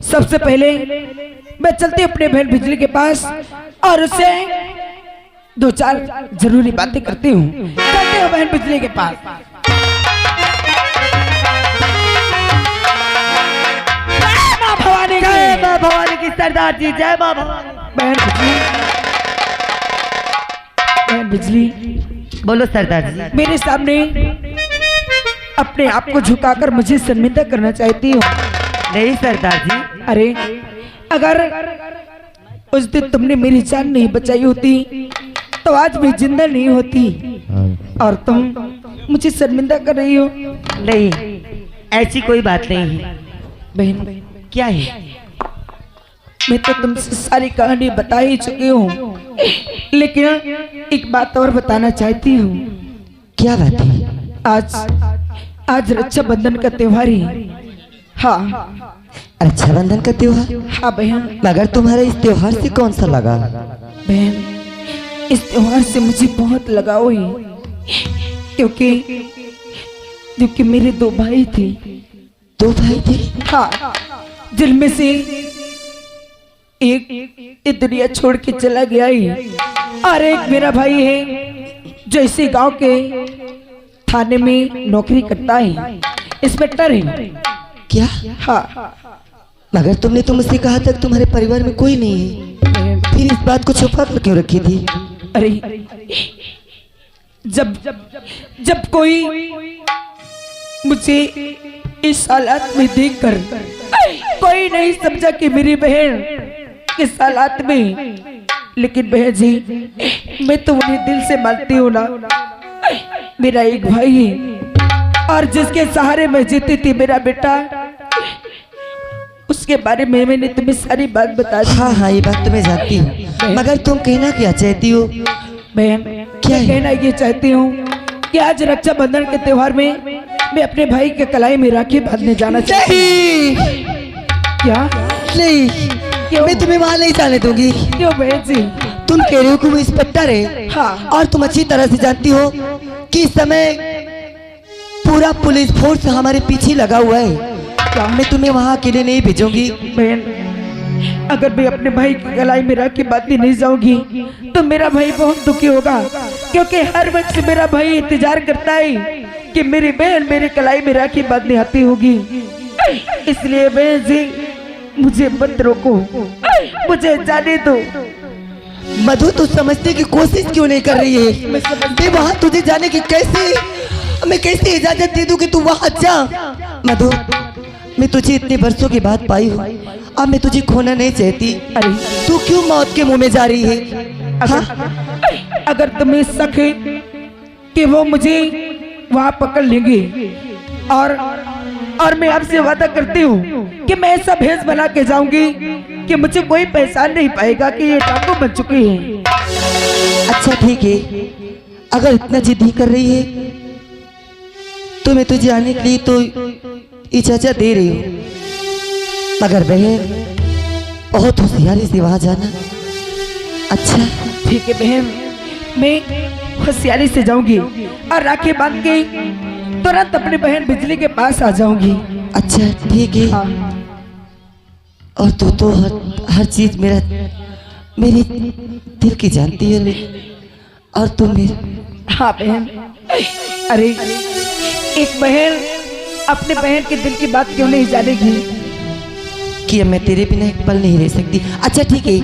सबसे पहले मैं चलती हूँ अपने बहन बिजली के पास और उससे दो चार जरूरी बातें करती हूँ। चलती हूँ बहन बिजली के पास। जय माँ भवानी की सरदार जी, जय माँ भवानी। बहन बिजली बोलो सरदार जी। मेरे सामने अपने आप को झुकाकर मुझे शर्मिंदा करना चाहती हो? नहीं सरदार जी। अरे अगर उस दिन तुमने मेरी जान नहीं बचाई होती तो आज भी जिंदा नहीं होती, और तुम मुझे शर्मिंदा कर रही हो। नहीं, ऐसी कोई बात नहीं है। बहन क्या है? मैं तो तुमसे सारी कहानी बता ही चुकी हूँ, लेकिन एक बात और बताना चाहती हूँ। क्या बात है? आज रक्षाबंधन का त्योहार है। हाँ, रक्षाबंधन का त्योहार? हाँ बहन। मगर तुम्हारा इस त्योहार से कौन सा लगा? बहन, इस त्योहार से मुझे बहुत लगाव है, क्योंकि मेरे दो भाई थे। दो भाई थे? हाँ, जिनमें से एक इस दुनिया छोड़ के चला गया है, और एक मेरा भाई है जो इसी गांव के थाने में नौकरी करता है, इंस्पेक्टर है। क्या? हाँ। मगर तुमने तो मुझसे कहा था तुम्हारे परिवार में कोई नहीं है, फिर इस बात को छुपा कर क्यों रखी थी? अरे जब कोई मुझे इस हालात में देखकर कोई नहीं समझा कि मेरी बहन किस हालात में, लेकिन बहन जी मैं तो उन्हें दिल से मानती हूँ ना। मेरा एक भाई है और जिसके सहारे मैं जीती थी मेरा बेटा, उसके बारे में मैंने तुम्हें सारी बात बता दी। हाँ हाँ, ये बात तुम्हें जानती हूँ, मगर तुम कहना क्या चाहती हो? बहन क्या कहना ये चाहती हूँ कि आज रक्षाबंधन के त्योहार में मैं अपने भाई के कलाई में राखी बांधने जाना चाहती हूँ। क्या? नहीं, मैं तुम्हें वहाँ नहीं जाने दूंगी। क्यों बहन जी? तुम कह रहे हो कि वो इंस्पेक्टर है। हाँ। और तुम अच्छी तरह से जानती हो कि इस समय पूरा पुलिस फोर्स हमारे पीछे लगा हुआ है। क्या मैं तुम्हें वहाँ अकेले नहीं भेजूंगी? बहन, अगर मैं अपने भाई की कलाई में राखी बांधने नहीं जाऊंगी तो मेरा भाई बहुत दुखी होगा, क्योंकि हर वक्त मेरा भाई इंतजार करता है कि मेरी बहन मेरे कलाई में राखी बांधने आती होगी। इसलिए बहन जी मुझे मत रोको, मुझे जाने दो। मधु, तू समझने की कोशिश क्यों नहीं कर रही है? मैं वहाँ तुझे जाने की मैं कैसे इजाजत दे दूं कि तू वहाँ जा? मधु, मैं तुझे इतने वर्षों के बाद पाई हूँ, अब मैं तुझे खोना नहीं चाहती। अरे तू क्यों मौत के मुंह में जा रही है? अगर तुम्हें शक है कि वो मुझे वहाँ पकड़ लेंगे, और मैं आपसे वादा करती हूँ कि मैं ऐसा भेष बना के जाऊंगी कि मुझे कोई पहचान नहीं पाएगा कि ये डाकू बन चुकी है। अच्छा ठीक है, अगर इतना जिद्दी कर रही है तो मैं तुझे आने के लिए तो इजाजत दे रही हूँ, मगर बहन बहुत होशियारी से वहाँ जाना। अच्छा ठीक है बहन, मैं होशियारी से जाऊंगी और राखी बांध के तुरंत अपनी बहन बिजली के पास आ जाऊंगी। अच्छा ठीक है। हाँ। और तू तो हर चीज मेरी दिल की जानती है, और तू मेरी। हाँ बहन। अरे एक बहन अपने बहन के दिल की बात क्यों नहीं जानेगी कि मैं तेरे बिना एक पल नहीं रह सकती। अच्छा ठीक है,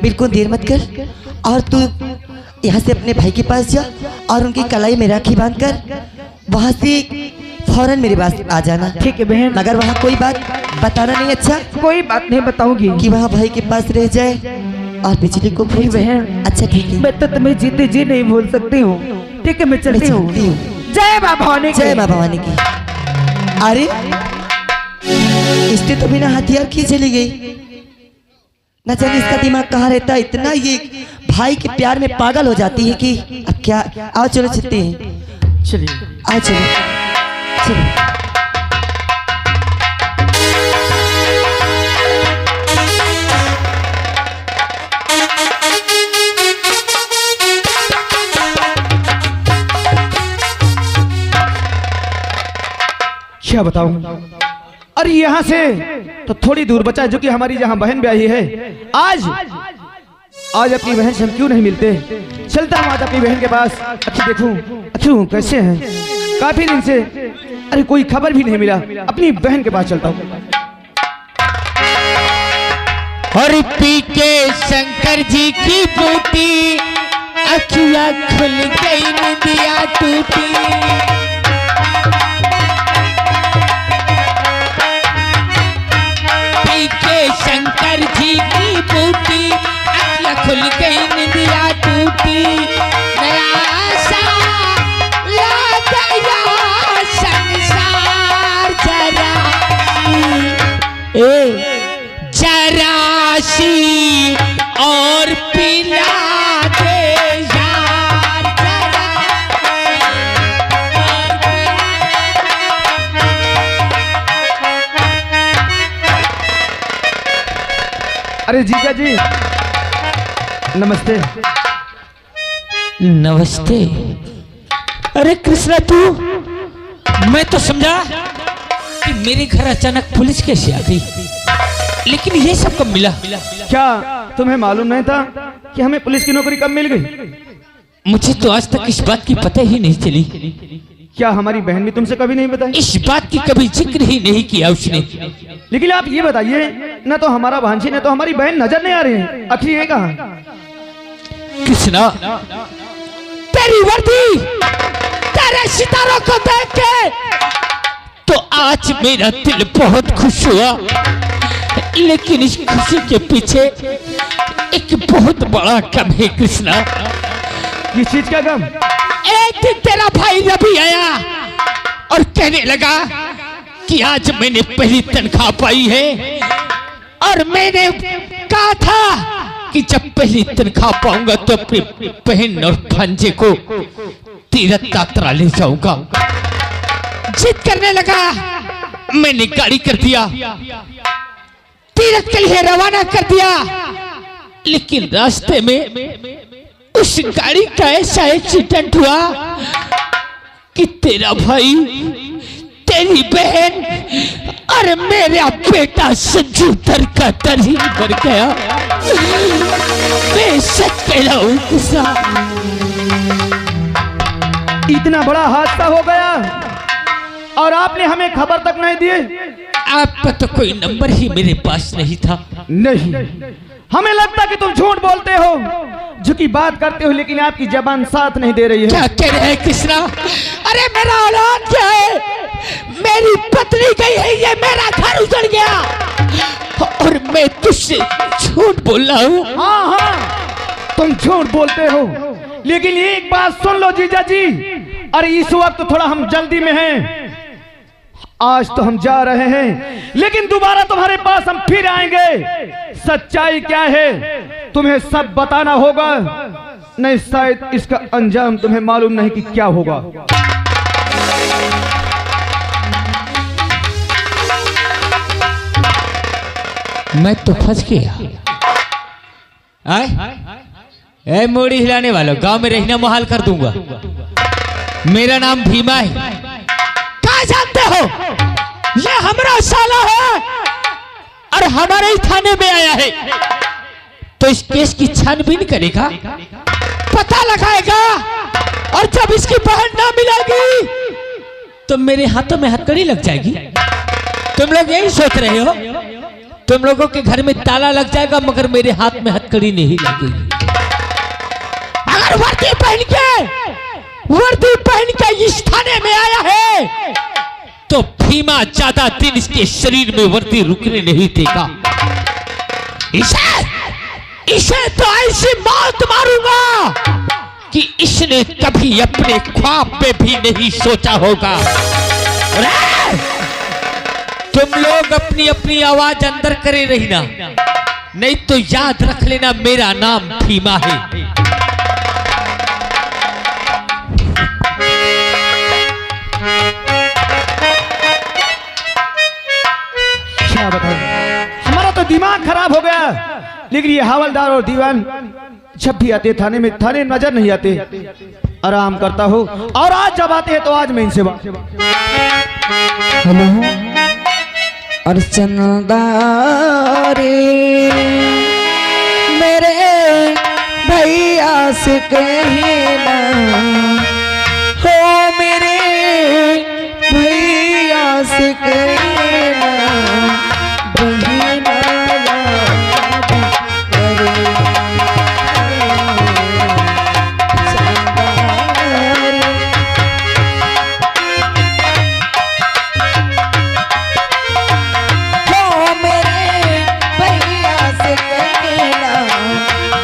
बिल्कुल देर मत कर, और तू यहाँ से अपने भाई के पास जा और उनकी कलाई में राखी बांधकर वहाँ से फौरन मेरे पास आ जाना। ठीक है बहन। मगर वहाँ कोई बात बताना नहीं। अच्छा कोई बात नहीं बताऊंगी कि वहाँ भाई के पास रह जाए और बिजली को भूल बहन। अच्छा ठीक है, मैं तो तुम्हें जीते जी नहीं भूल सकती हूँ। ठीक है मैं चलती हूँ। जय माँ भवानी की। जय माँ भवानी की। अरे इसने तो बिना हथियार की चली गई, न जाने इसका दिमाग कहाँ रहता है। इतना ये भाई के प्यार में पागल हो जाती है कि अब क्या। आओ चलो चलते हैं, चलिए आओ चलो चलो। क्या बताऊं? अरे यहाँ से तो थोड़ी दूर बचा है, जो कि हमारी जहाँ बहन ब्याही है। आज अपनी बहन से हम क्यों नहीं मिलते? चलता हूँ आज अपनी बहन के पास। अच्छी देखूं अच्छू कैसे हैं, काफी दिन से अरे कोई खबर भी नहीं मिला। अपनी बहन के पास चलता हूँ। और पी के शंकर जी की बूटी अखियाँ खुल गई निदिया टूटी। पी के शंकर जी की बूटी अखियाँ खुल गई निदिया टूटी। नया सा ला गया संसार जरासी और पिला दे यार अरे जीजा जी नमस्ते। नमस्ते। अरे कृष्णा तू, मैं तो समझा कि मेरे घर अचानक पुलिस कैसे आ गई, लेकिन ये सब कब मिला? क्या तुम्हें मालूम नहीं था कि हमें पुलिस की नौकरी कब मिल गई? मुझे तो आज तक इस बात की पता ही नहीं चली। क्या हमारी बहन भी तुमसे कभी नहीं बताई? इस बात की कभी जिक्र ही नहीं किया उसने। लेकिन आप ये बताइए, न तो हमारा भांजी न तो हमारी बहन नजर नहीं आ रही है, आखिर ये कहाँ? कृष्णा, तेरी वर्दी तेरे सितारों को देख के तो आज मेरा दिल बहुत खुश हुआ, लेकिन इस खुशी के पीछे एक बहुत बड़ा गम है कृष्णा। किस चीज का गम? एक दिन तेरा भाई रवि आया और कहने लगा कि आज मैंने पहली तनख्वाह पाई है, और मैंने कहा था कि जब पहली तनख्वाह पाऊंगा तो अपनी बहन और भांजे को तीरथ यात्रा ले जाऊंगा। जिद करने लगा, मैंने गाड़ी कर दिया, तीरथ के लिए रवाना कर दिया, लेकिन रास्ते में उस गाड़ी का ऐसा एक्सीडेंट हुआ कि तेरा भाई, तेरी बहन और मेरा बेटा संजू दर का दर ही मर गया। मैं सच कह रहा हूं किसा। इतना बड़ा हादसा हो गया और आपने हमें खबर तक नहीं दी? आपका तो कोई नंबर ही मेरे पास नहीं था। नहीं, हमें लगता कि तुम झूठ बोलते हो, जो की बात करते हो, लेकिन आपकी जबान साथ नहीं दे रही है। क्या कह रहे हैं कृष्णा? अरे मेरा औलाद क्या है, मेरी पत्नी गई है, ये मेरा घर उजड़ गया और मैं तुझसे झूठ बोल रहा हूँ। हाँ हाँ, तुम झूठ बोलते हो, लेकिन एक बात सुन लो जीजा जी, अरे इस वक्त थोड़ा हम जल्दी में हैं। आज तो हम जा रहे हैं, लेकिन दोबारा तुम्हारे पास हम फिर आएंगे। सच्चाई क्या है तुम्हें सब बताना होगा, नहीं शायद इसका अंजाम तुम्हें मालूम नहीं कि क्या होगा। मैं तो फंस गया। ए मोड़ी हिलाने वालों, गांव में रहना मुहाल कर दूंगा। मेरा नाम भीमा है। कहाँ जानते हो? ये हमारा साला है और हमारे ही थाने में आया है, तो इस केस की छानबीन करेगा, पता लगाएगा, और जब इसकी बहन ना मिलेगी तो मेरे हाथों में हथकड़ी लग जाएगी। तुम लोग यही सोच रहे हो? तुम लोगों के घर में ताला लग जाएगा, मगर मेरे हाथ में हथकड़ी नहीं लगेगी। अगर वर्दी पहन के इस थाने में आया है तो भीमा ज्यादा दिन इसके शरीर में वर्दी रुकने नहीं देगा। इसे तो ऐसी मौत मारूंगा कि इसने कभी अपने ख्वाब में भी नहीं सोचा होगा। तुम लोग अपनी अपनी आवाज अंदर करे रहना, नहीं तो याद रख लेना मेरा नाम भीमा है। क्या बताऊं, हमारा तो दिमाग खराब हो गया, लेकिन ये हवलदार और दीवान जब भी आते थाने में, थाने नजर नहीं आते, आराम करता हो, और आज जब आते हैं तो आज मैं इनसे हेलो और चंदा रे मेरे भैया से कहना हो, मेरे भैया से कहना बहिना याद करे चंदा रे। हो मेरे भैया से कहना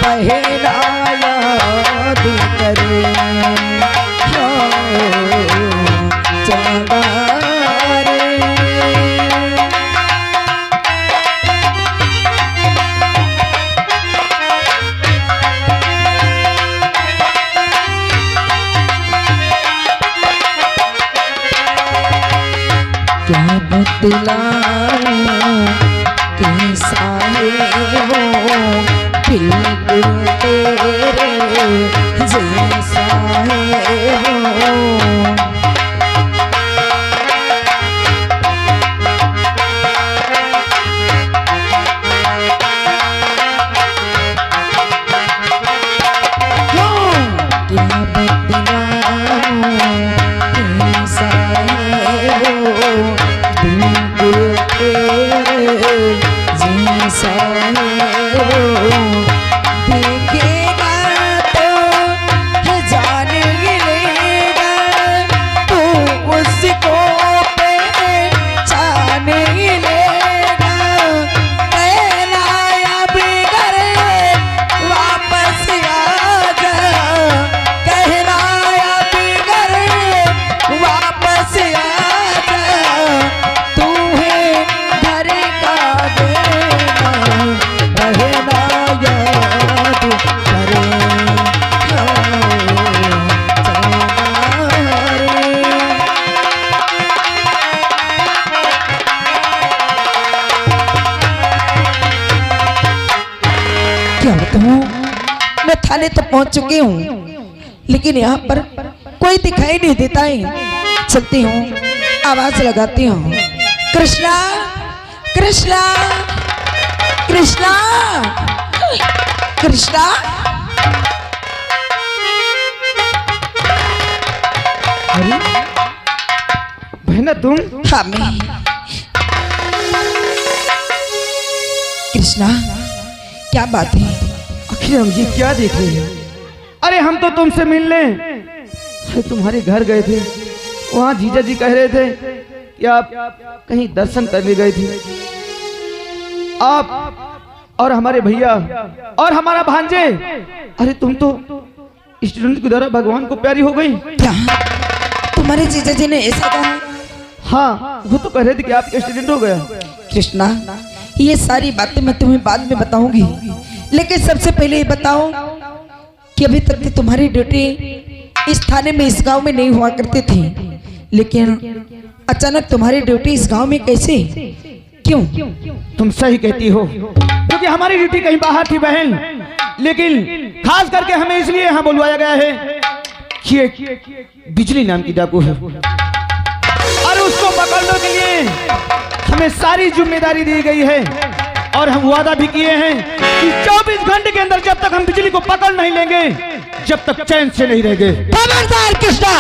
बहिना याद करे हो चंदा रे। क्या बतलाऊं कैसा है वो, बिल्कुल तेरे जैसा है वो। क्या बतलाऊं कैसा है वो, बिल्कुल तेरे जैसा है वो। देखेगा तो जान ही लेगा, तू उसको पहचान ही लेगा। कहना अब घर वापस आ जा, कहना अब घर वापस आ जा। तू है घर का देना, रहना याद करे क्या बताऊं, मैं थाने तो पहुंच चुकी हूँ, लेकिन यहाँ पर कोई दिखाई नहीं देता है। चलती हूँ, आवाज लगाती हूँ, कृष्णा कृष्णा कृष्णा कृष्णा। अरे बहना तुम? हाँ मैं। कृष्णा क्या बात है? आखिर हम ये क्या देख रहे हैं? अरे हम तो तुमसे मिलने अरे तुम्हारे घर गए थे, वहाँ जीजा जी कह रहे थे कि आप कहीं दर्शन करने गए थे। आप और हमारे भैया और हमारा भांजे, अरे तुम तो स्टूडेंट की तरह भगवान को प्यारी हो गई। क्या तुम्हारे जीजा जी ने ऐसा कहा? हाँ, वो तो कह रहे थे कि आप स्टूडेंट हो गया। कृष्णा ये सारी बातें मैं तुम्हें बाद में बताऊंगी, लेकिन सबसे पहले ये बताओ कि अभी तक तुम्हारी ड्यूटी इस थाने में, इस गांव में नहीं हुआ करती थी, लेकिन अचानक तुम्हारी ड्यूटी इस गांव में कैसे, क्यों? तुम सही कहती हो, क्योंकि हमारी ड्यूटी कहीं बाहर थी बहन, लेकिन खास करके हमें इसलिए यहाँ बुलवाया गया है कि एक बिजली नाम की डाकू है और उसको पकड़ने के लिए हमें सारी जिम्मेदारी दी गई है। और हम वादा भी किए हैं कि 24 घंटे के अंदर जब तक हम बिजली को पकड़ नहीं लेंगे, जब तक चैन से नहीं रहेंगे। खबरदार कृष्णा,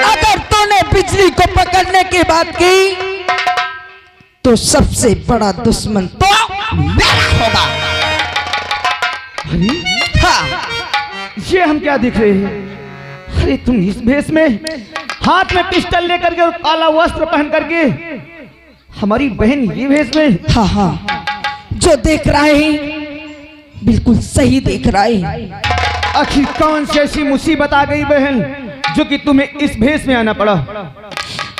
अगर तूने बिजली को पकड़ने की बात की तो सबसे बड़ा दुश्मन तो मेरा होगा। अरे हाँ, ये हम क्या देख रहे हैं? अरे तुम इस भेष में, हाथ में पिस्टल लेकर के, काला वस्त्र पहन करके, हमारी बहन ये भेष में। हाँ हाँ, जो देख रहा है बिल्कुल सही देख रहा है। आखिर कौन सी ऐसी मुसीबत आ गई बहन जो कि तुम्हें इस भेष में आना पड़ा?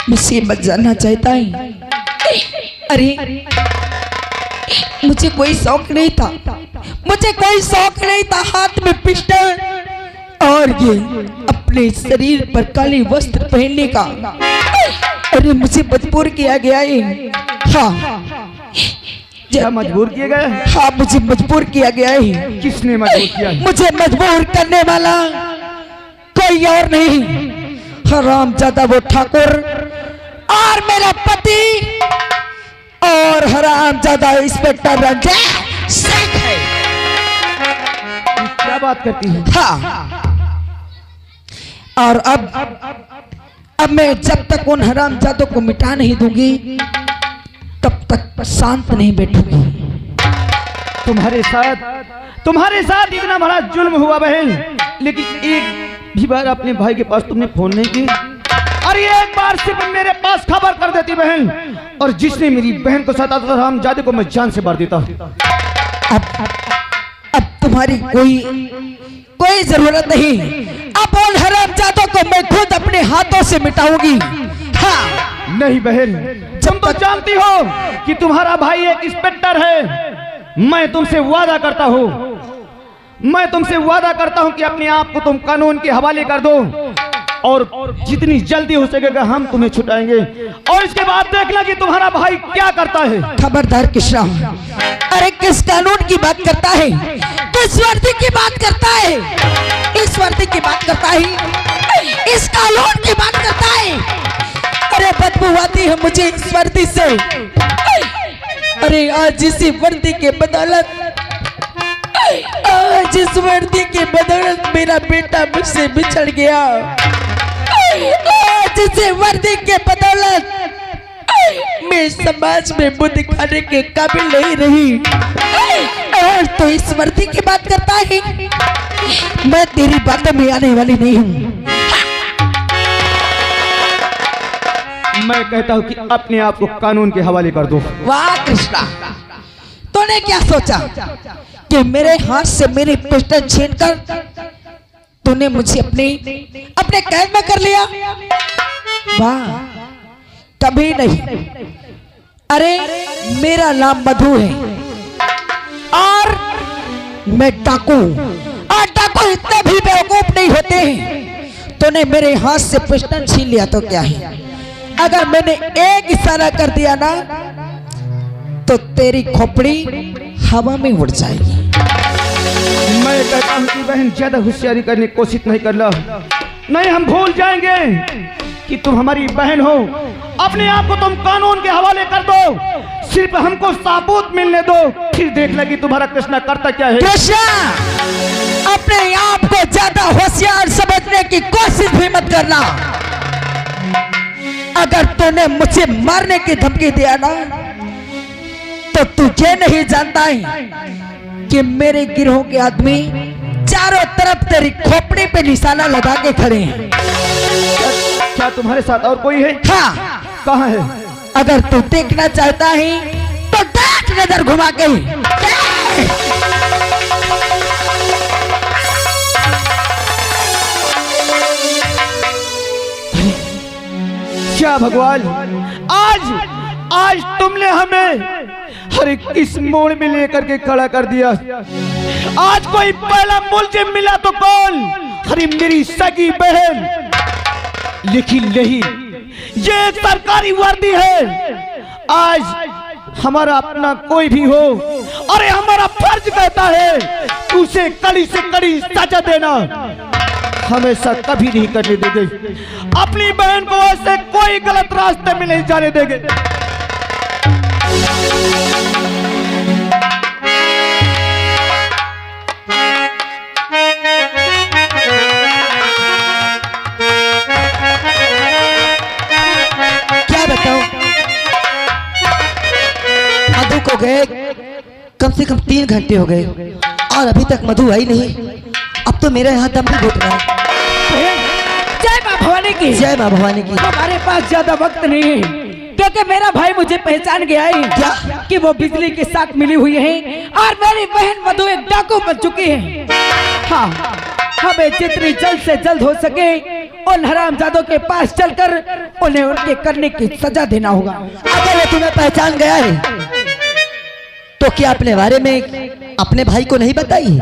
मुसीबत जानना चाहता है? अरे मुझे कोई शौक नहीं था, मुझे कोई शौक नहीं था हाथ में पिस्टल और ये अपने शरीर पर काले वस्त्र पहनने का। अरे मुझे मजबूर किया गया है। हाँ, क्या मजबूर किया गया है? हाँ मुझे मजबूर किया गया है। किसने मजबूर किया है? मुझे मजबूर करने वाला कोई और नहीं, हरामजादा वो ठाकुर और मेरा पति और हरामजादा इंस्पेक्टर रंजीत सिंह है। क्या बात करती है? हाँ, और अब मैं जब तक उन हरामजादों को मिटा नहीं दूंगी तब तक शांत नहीं बैठूंगी। तुम्हारे साथ इतना बड़ा जुल्म हुआ बहन, लेकिन एक भी बार अपने भाई के पास तुमने फोन नहीं की। अरे एक बार सिर्फ मेरे पास खबर कर देती बहन, और जिसने मेरी बहन को सताता था हरामजादे को मैं जान से मार देता। अब तुम्हारी कोई जरूरत नहीं। अब उन हरामजादों को मैं खुद अपने हाथों से मिटाऊंगी। हाँ। नहीं बहन, तुम तो जानती हो कि तुम्हारा भाई एक इंस्पेक्टर है। मैं तुमसे वादा करता हूं कि अपने आप को तुम कानून के हवाले कर दो, और जितनी जल्दी हो सकेगा हम तुम्हें छुटाएंगे। और इसके बाद देखना कि तुम्हारा भाई क्या करता है। खबरदार कृष्णा, अरे किस कानून की बात करता है? किस वर्दी की बात करता है? इस वर्दी की बात करता है? इस कानून की बात करता है? अरे बदबू आती है मुझे इस वर्दी से। अरे आज इसी वर्दी के बदौलत, आज इस वर्दी के बदौलत मेरा बेटा मुझसे बिछड़ गया। आज इसी वर्दी के बदौलत मैं समाज में मुंह दिखाने के काबिल नहीं रही। और तो इस वर्दी की बात करता है? मैं तेरी बातों में आने वाली नहीं हूँ। मैं कहता हूं कि अपने आप को कानून के हवाले कर दो। वाह कृष्णा, तूने क्या सोचा कि मेरे हाथ से मेरी पिस्टल छीनकर तूने मुझे अपने कैद में कर लिया? वाह, कभी नहीं। अरे मेरा नाम मधु है और मैं डाकू, और डाकू इतने भी बेवकूफ नहीं होते हैं। तूने मेरे हाथ से पिस्टल छीन लिया तो क्या है? अगर मैंने एक इशारा कर दिया ना तो तेरी खोपड़ी हवा में उड़ जाएगी। मैं कहता हूं कि बहन ज्यादा होशियारी करने की कोशिश नहीं करना। नहीं, हम भूल जाएंगे कि तुम हमारी बहन हो। अपने आप को तुम कानून के हवाले कर दो। सिर्फ हमको सबूत मिलने दो, फिर देख लगी तुम्हारा कृष्णा करता क्या है। कृष्णा, अपने आप को ज्यादा होशियार समझने की कोशिश भी मत करना। अगर तूने मुझे मारने की धमकी दिया ना तो तुझे नहीं जानता है कि मेरे गिरोह के आदमी चारों तरफ तेरी खोपड़ी पे निशाना लगा के खड़े हैं। क्या तुम्हारे साथ और कोई है? हाँ। कहाँ है? अगर तू देखना चाहता है तो देख नजर घुमा के। क्या भगवान, आज तुमने हमें हर एक इस मोड़ में लेकर के खड़ा कर दिया। आज कोई पहला मुलजिम मिला तो कौन? अरे मेरी सगी बहन। लेकिन नहीं, ये सरकारी वर्दी है। आज हमारा अपना कोई भी हो, अरे हमारा फर्ज कहता है उसे कड़ी से कड़ी सजा देना। हमेशा कभी नहीं करने देंगे। अपनी बहन को ऐसे कोई गलत रास्ते में नहीं जाने देंगे। क्या बताऊं, मधु को गए कम से कम 3 घंटे हो गए और अभी तक मधु आई नहीं। अब तो मेरा यहाँ दम भी घुट रहा है। जय मां भवानी की। जय मां भवानी की। हमारे पास ज्यादा वक्त नहीं है, क्योंकि मेरा भाई मुझे पहचान गया है क्या? कि वो बिजली के साथ मिली हुई है और मेरी बहन मधु एक डाकू बन चुकी है। हाँ, हमें जितनी जल्द से जल्द हो सके उन हरामजादों के पास चलकर उन्हें उनके करने की सजा देना होगा। अगर वो तुम्हें पहचान गया है तो क्या अपने बारे में अपने भाई को नहीं बताई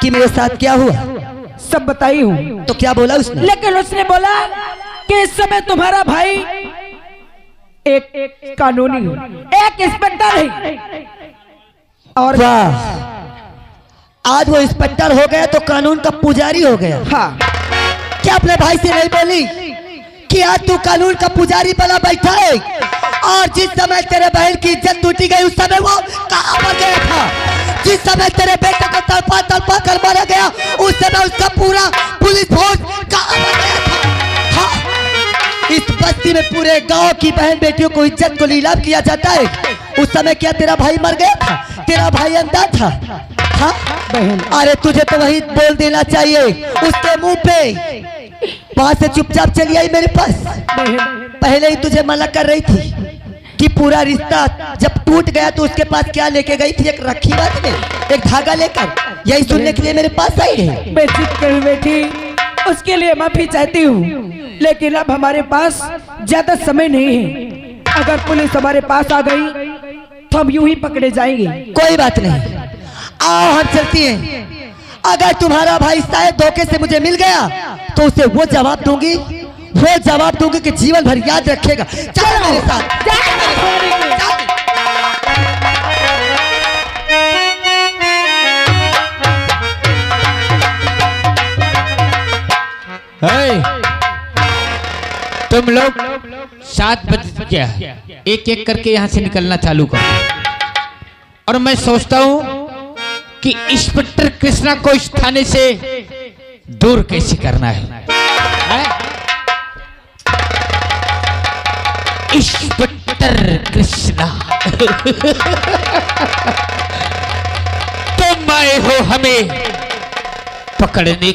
कि मेरे साथ क्या हुआ? सब बताई हूँ। तो क्या बोला उसने? लेकिन उसने बोला कि इस समय तुम्हारा भाई एक कानूनी, एक इंस्पेक्टर है। और वाह, आज वो इंस्पेक्टर हो गया तो कानून का पुजारी हो गया। हाँ, क्या अपने भाई से नहीं बोली कि आज तू कानून का पुजारी बना बैठा है, और जिस समय तेरे बहन की इज्जत टूटी गई उस समय वो कहाँ पर गया था? जिस समय तेरे बेटे को तड़पा तड़पा कर मारा गया उस समय उसका पूरा पुलिस फोर्स कहाँ पर गया था? हाँ, इस बस्ती में पूरे गांव की बहन बेटियों को इज्जत को नीलाम किया जाता है। उस समय क्या तेरा भाई मर गया था? तेरा भाई अंधा था? हाँ बहन, अरे तुझे तो वही बोल देना चाहिए उसके मुंह पे, वहां से चुपचाप चली आई मेरे पास। पहले ही तुझे मना कर रही थी कि पूरा रिश्ता जब टूट गया तो उसके पास क्या लेके गई थी? एक रखी बात में एक धागा लेकर, यही सुनने के लिए मेरे पास आई है। बेइज्जत कर बेटी, उसके लिए माफी चाहती हूँ, लेकिन अब हमारे पास ज्यादा समय नहीं है। अगर पुलिस हमारे पास आ गई तो हम यूं ही पकड़े जाएंगे। कोई बात नहीं, आओ हम चलती हैं। अगर तुम्हारा भाई शायद धोखे से मुझे मिल गया तो उसे वो जवाब दूंगी कि जीवन भर याद रखेगा। चलो मेरे साथ, तुम लोग 7 बज गया, एक एक करके यहाँ से निकलना चालू करो। और मैं सोचता हूँ कि इंस्पेक्टर कृष्णा को इस थाने से दूर कैसे करना है? इंस्पेक्टर कृष्णा तुम आए हो हमें पकड़ने